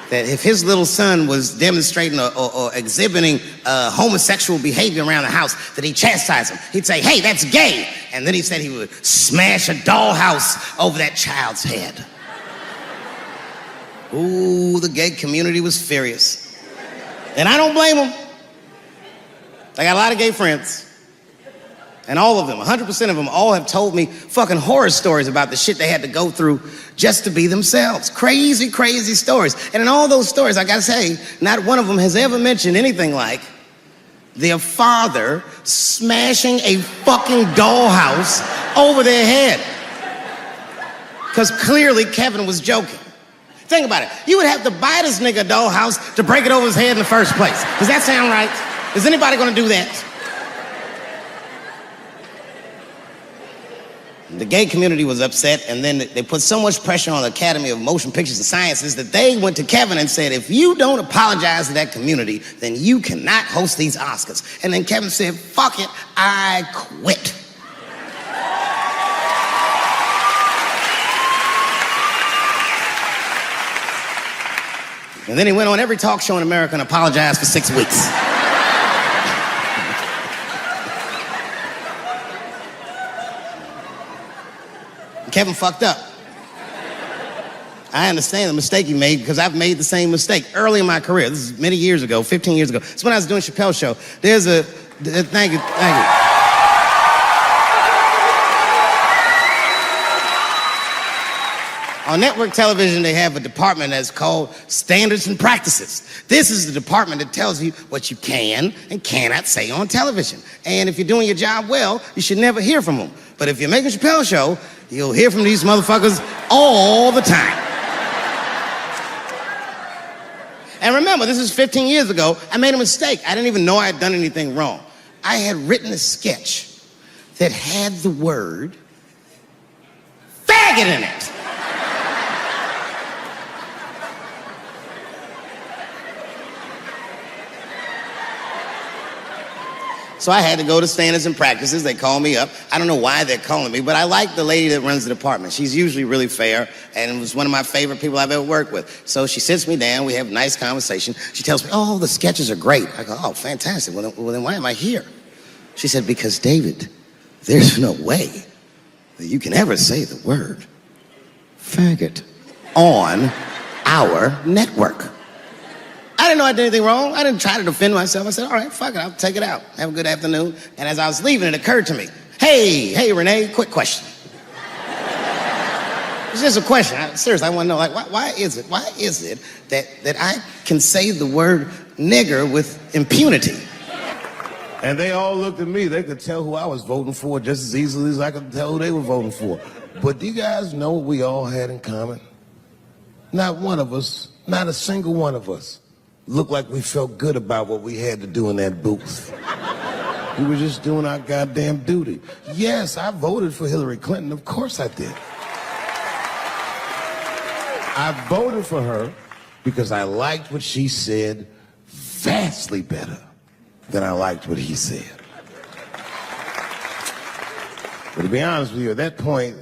that if his little son was demonstrating or exhibiting homosexual behavior around the house, that he'd chastise him. He'd say, hey, that's gay. And then he said he would smash a dollhouse over that child's head. Ooh, the gay community was furious. And I don't blame them. I got a lot of gay friends. And all of them, 100% of them, all have told me fucking horror stories about the shit they had to go through just to be themselves. Crazy, crazy stories. And in all those stories, I gotta say, not one of them has ever mentioned anything like their father smashing a fucking dollhouse over their head. Because clearly Kevin was joking. Think about it. You would have to buy this nigga a dollhouse to break it over his head in the first place. Does that sound right? Is anybody gonna do that? The gay community was upset, and then they put so much pressure on the Academy of Motion Pictures and Sciences that they went to Kevin and said, if you don't apologize to that community, then you cannot host these Oscars. And then Kevin said, fuck it, I quit. And then he went on every talk show in America and apologized for 6 weeks. Kevin fucked up. I understand the mistake he made because I've made the same mistake early in my career. This is many years ago, 15 years ago. It's when I was doing Chappelle show. There's a, thank you. On network television, they have a department that's called Standards and Practices. This is the department that tells you what you can and cannot say on television. And if you're doing your job well, you should never hear from them. But if you're making a Chappelle show, you'll hear from these motherfuckers all the time. And remember, this is 15 years ago. I made a mistake. I didn't even know I had done anything wrong. I had written a sketch that had the word faggot in it. So I had to go to standards and practices. They call me up. I don't know why they're calling me, but I like the lady that runs the department. She's usually really fair, and was one of my favorite people I've ever worked with. So she sits me down. We have a nice conversation. She tells me, oh, the sketches are great. I go, oh, fantastic. Well, then why am I here? She said, because, David, there's no way that you can ever say the word faggot on our network. I didn't know I did anything wrong. I didn't try to defend myself. I said, all right, fuck it, I'll take it out. Have a good afternoon. And as I was leaving, it occurred to me, hey, Renee, quick question. It's just a question. Seriously, I want to know, like, why is it that I can say the word nigger with impunity? And they all looked at me. They could tell who I was voting for just as easily as I could tell who they were voting for. But do you guys know what we all had in common? Not one of us, not a single one of us, looked like we felt good about what we had to do in that booth. We were just doing our goddamn duty. Yes, I voted for Hillary Clinton. Of course I did. I voted for her because I liked what she said vastly better than I liked what he said. But to be honest with you, at that point,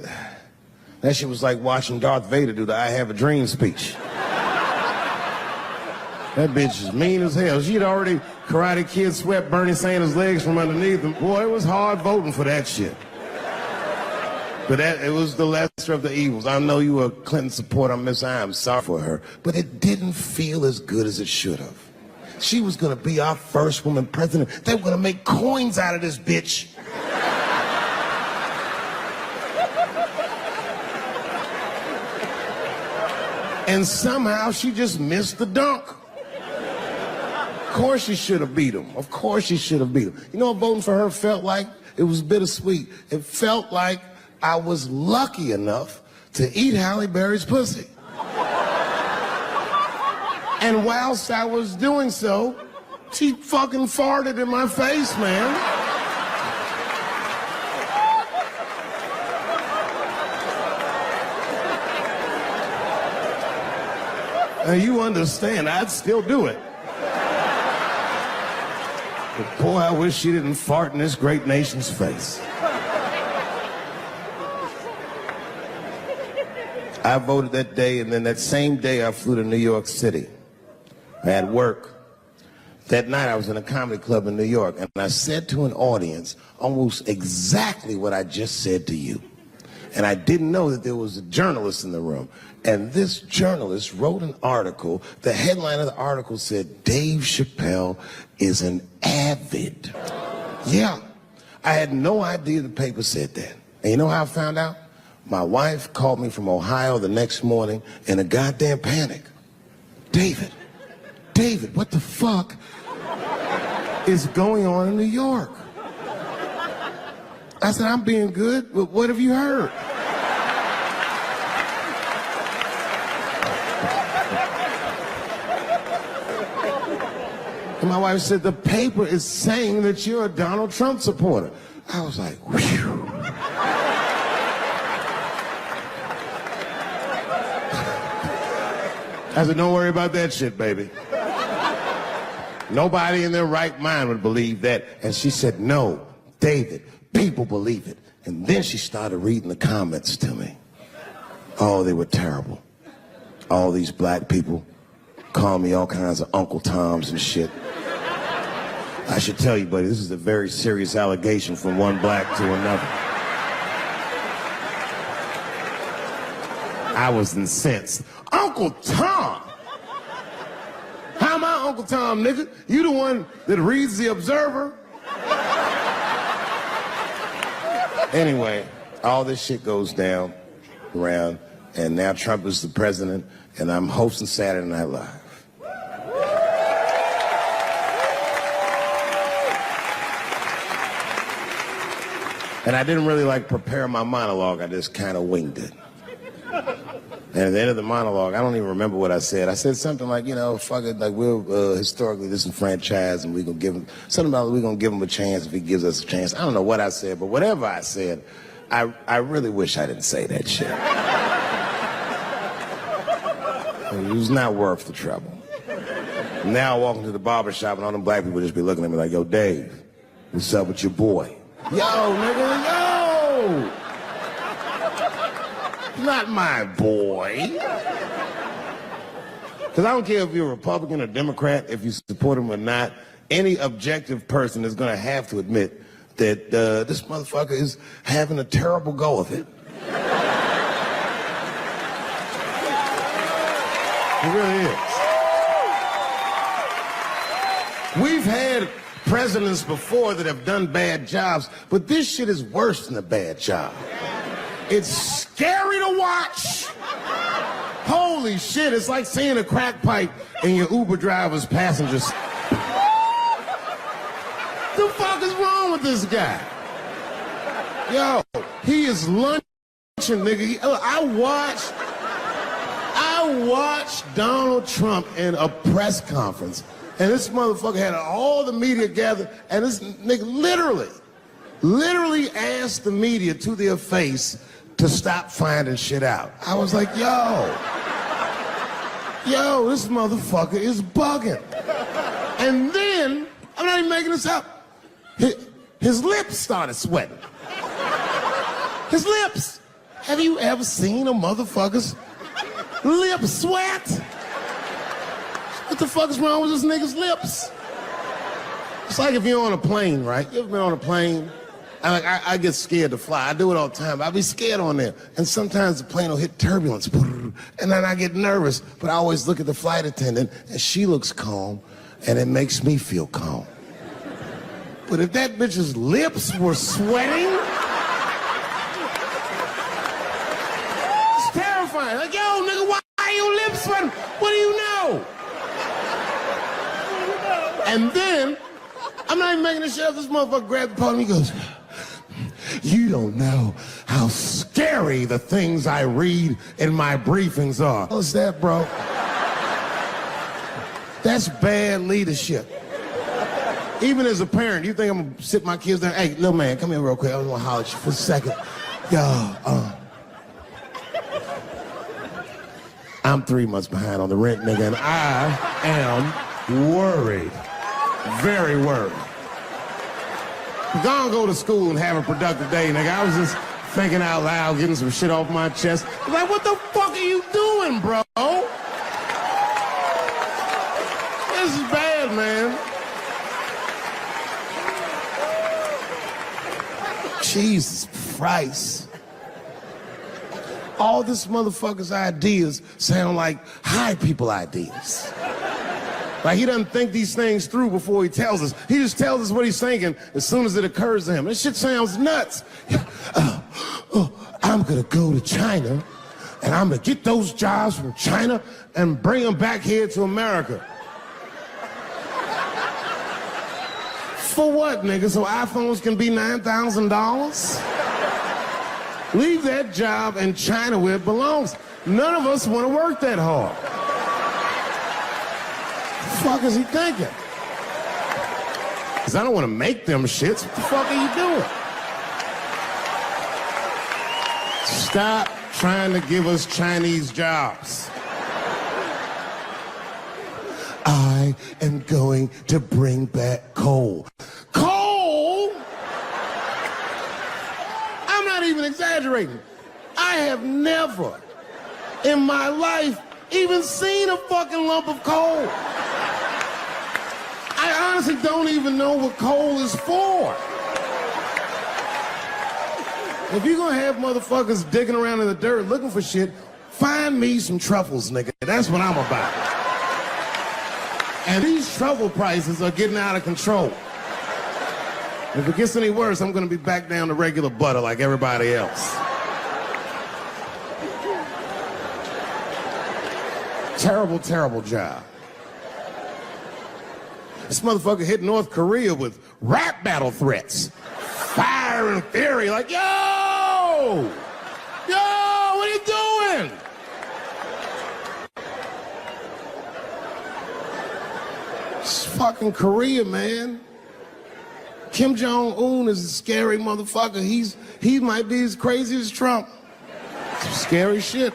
that shit was like watching Darth Vader do the I Have a Dream speech. That bitch is mean as hell. She'd already Karate Kid swept Bernie Sanders' legs from underneath him. Boy, it was hard voting for that shit. But it was the lesser of the evils. I know you were a Clinton supporter, Miss I. I'm sorry for her. But it didn't feel as good as it should have. She was gonna be our first woman president. They were gonna make coins out of this bitch. And somehow she just missed the dunk. Of course she should have beat him. Of course she should have beat him. You know what voting for her felt like? It was bittersweet. It felt like I was lucky enough to eat Halle Berry's pussy. And whilst I was doing so, she fucking farted in my face, man. Now you understand, I'd still do it. But boy, I wish she didn't fart in this great nation's face. I voted that day, and then that same day I flew to New York City. I had work. That night I was in a comedy club in New York, and I said to an audience almost exactly what I just said to you. And I didn't know that there was a journalist in the room. And this journalist wrote an article. The headline of the article said, Dave Chappelle is an avid. Yeah. I had no idea the paper said that. And you know how I found out? My wife called me from Ohio the next morning in a goddamn panic. David, what the fuck is going on in New York? I said, I'm being good, but what have you heard? And my wife said, the paper is saying that you're a Donald Trump supporter. I was like, whew. I said, don't worry about that shit, baby. Nobody in their right mind would believe that. And she said, no, David, people believe it. And then she started reading the comments to me. Oh, they were terrible. All these black people call me all kinds of Uncle Toms and shit. I should tell you, buddy, this is a very serious allegation from one black to another. I was incensed. Uncle Tom? How am I Uncle Tom, nigga? You the one that reads the Observer? Anyway, all this shit goes down around, and now Trump is the president, and I'm hosting Saturday Night Live. And I didn't really prepare my monologue. I just kind of winged it. And at the end of the monologue, I don't even remember what I said. I said something like, fuck it, we're historically disenfranchised, and we're going to give him, something about we're going to give him a chance if he gives us a chance. I don't know what I said, but whatever I said, I really wish I didn't say that shit. It was not worth the trouble. Now I walk into the barbershop, and all them black people just be looking at me like, yo, Dave, What's up with your boy? Yo, nigga, yo! Not my boy. Because I don't care if you're a Republican or Democrat, if you support him or not, any objective person is going to have to admit that this motherfucker is having a terrible go of it. It really is. We've had presidents before that have done bad jobs, but this shit is worse than a bad job. It's scary to watch. Holy shit, it's like seeing a crack pipe in your Uber driver's passengers. The fuck is wrong with this guy? Yo, he is lunching, nigga. I watched Donald Trump in a press conference, and this motherfucker had all the media gathered, and this nigga literally asked the media to their face to stop finding shit out. I was like, yo, this motherfucker is bugging. And then, I'm not even making this up, his lips started sweating. His lips. Have you ever seen a motherfucker's lip sweat? What the fuck is wrong with this nigga's lips? It's like if you're on a plane, right? You ever been on a plane? I get scared to fly. I do it all the time. I be scared on there. And sometimes the plane will hit turbulence. And then I get nervous. But I always look at the flight attendant, and she looks calm, and it makes me feel calm. But if that bitch's lips were sweating, it's terrifying. Like, yo, nigga, why are your lips sweating? What do you know? And then, I'm not even making this shit up. This motherfucker grabbed the podium, he goes, you don't know how scary the things I read in my briefings are. What's that, bro? That's bad leadership. Even as a parent, you think I'm gonna sit my kids down? Hey, little man, come here real quick. I just wanna holler at you for a second. Yo, I'm 3 months behind on the rent, nigga, and I am worried. Very worried. Go to school and have a productive day, nigga. I was just thinking out loud, getting some shit off my chest. Like, what the fuck are you doing, bro? This is bad, man. Jesus Christ. All this motherfucker's ideas sound like high people ideas. Like, he doesn't think these things through before he tells us. He just tells us what he's thinking as soon as it occurs to him. This shit sounds nuts. I'm gonna go to China, and I'm gonna get those jobs from China and bring them back here to America. For what, nigga? So iPhones can be $9,000? Leave that job in China where it belongs. None of us want to work that hard. What the fuck is he thinking? Because I don't want to make them shits. What the fuck are you doing? Stop trying to give us Chinese jobs. I am going to bring back coal. Coal? I'm not even exaggerating. I have never in my life even seen a fucking lump of coal. I honestly don't even know what coal is for. If you're gonna have motherfuckers digging around in the dirt looking for shit, find me some truffles, nigga. That's what I'm about. And these truffle prices are getting out of control. If it gets any worse, I'm gonna be back down to regular butter like everybody else. Terrible, terrible job. This motherfucker hit North Korea with rap battle threats. Fire and fury, like, yo! Yo, what are you doing? It's fucking Korea, man. Kim Jong-un is a scary motherfucker. He might be as crazy as Trump. Some scary shit.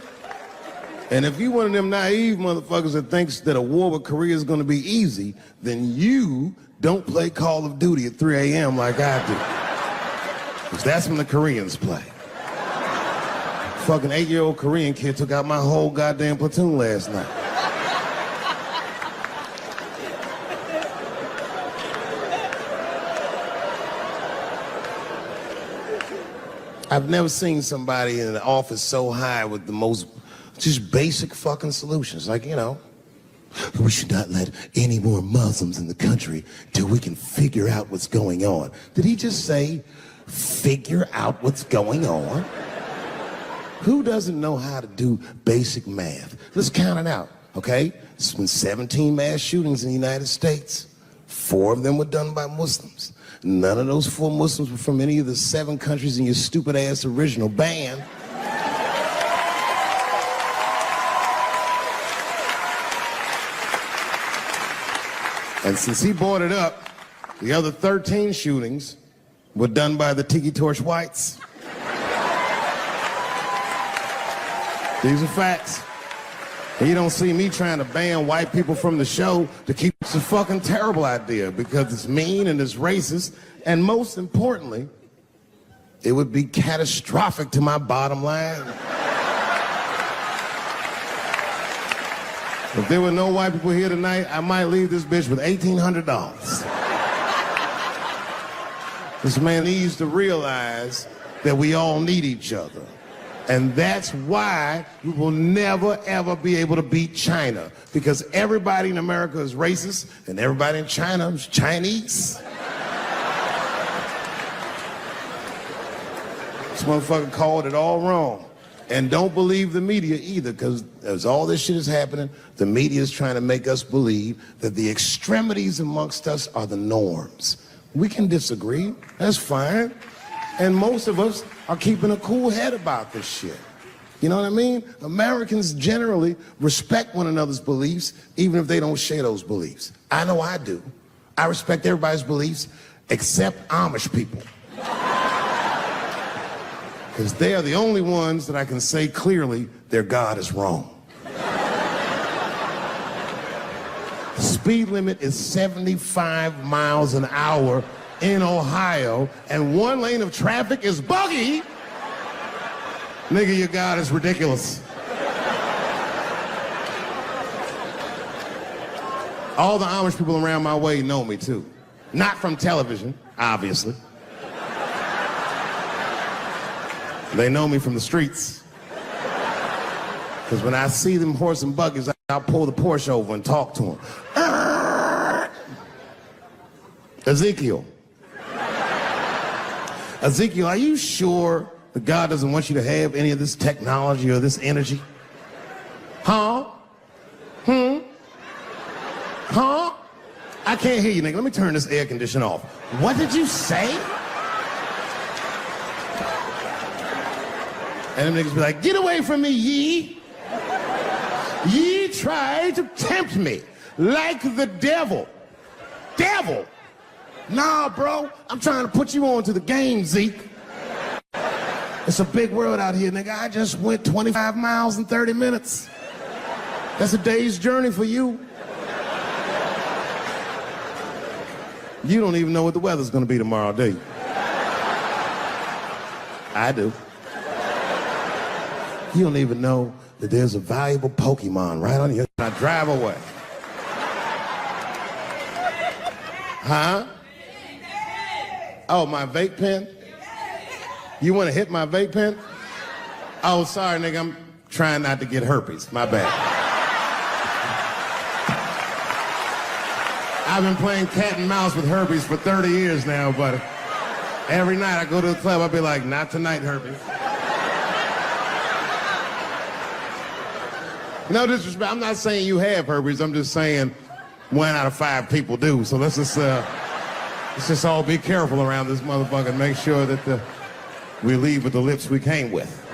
And if you one of them naive motherfuckers that thinks that a war with Korea is going to be easy, then you don't play Call of Duty at 3 a.m. like I do. Because that's when the Koreans play. Fucking 8-year-old Korean kid took out my whole goddamn platoon last night. I've never seen somebody in an office so high with the most just basic fucking solutions. Like, you know, we should not let any more Muslims in the country till we can figure out what's going on. Did he just say, figure out what's going on? Who doesn't know how to do basic math? Let's count it out, okay? There's been 17 mass shootings in the United States. 4 of them were done by Muslims. None of those 4 Muslims were from any of the 7 countries in your stupid ass original band. And since he brought it up, the other 13 shootings were done by the Tiki Torch whites. These are facts. And you don't see me trying to ban white people from the show to keep it's a fucking terrible idea because it's mean and it's racist. And most importantly, it would be catastrophic to my bottom line. If there were no white people here tonight, I might leave this bitch with $1,800. This man needs to realize that we all need each other. And that's why we will never, ever be able to beat China. Because everybody in America is racist, and everybody in China is Chinese. This motherfucker called it all wrong. And don't believe the media either, because as all this shit is happening, the media is trying to make us believe that the extremities amongst us are the norms. We can disagree, that's fine. And most of us are keeping a cool head about this shit. You know what I mean? Americans generally respect one another's beliefs, even if they don't share those beliefs. I know I do. I respect everybody's beliefs, except Amish people. Because they are the only ones that I can say clearly their God is wrong. The speed limit is 75 miles an hour in Ohio, and 1 lane of traffic is buggy. Nigga, your God is ridiculous. All the Amish people around my way know me too. Not from television, obviously. They know me from the streets. Because when I see them horse and buggies, I'll pull the Porsche over and talk to them. Ezekiel, are you sure that God doesn't want you to have any of this technology or this energy? Huh? Huh? I can't hear you, nigga. Let me turn this air conditioner off. What did you say? And them niggas be like, get away from me, ye. Ye tried to tempt me like the devil. Devil? Nah, bro, I'm trying to put you on to the game, Zeke. It's a big world out here, nigga. I just went 25 miles in 30 minutes. That's a day's journey for you. You don't even know what the weather's gonna be tomorrow, do you? I do. You don't even know that there's a valuable Pokemon right on here. I drive away. Huh? Oh, my vape pen? You want to hit my vape pen? Oh, sorry, nigga. I'm trying not to get herpes. My bad. I've been playing cat and mouse with herpes for 30 years now, but every night I go to the club, I'll be like, not tonight, herpes. No disrespect. I'm not saying you have herpes. I'm just saying 1 out of 5 people do. So let's just all be careful around this motherfucker and make sure that we leave with the lips we came with.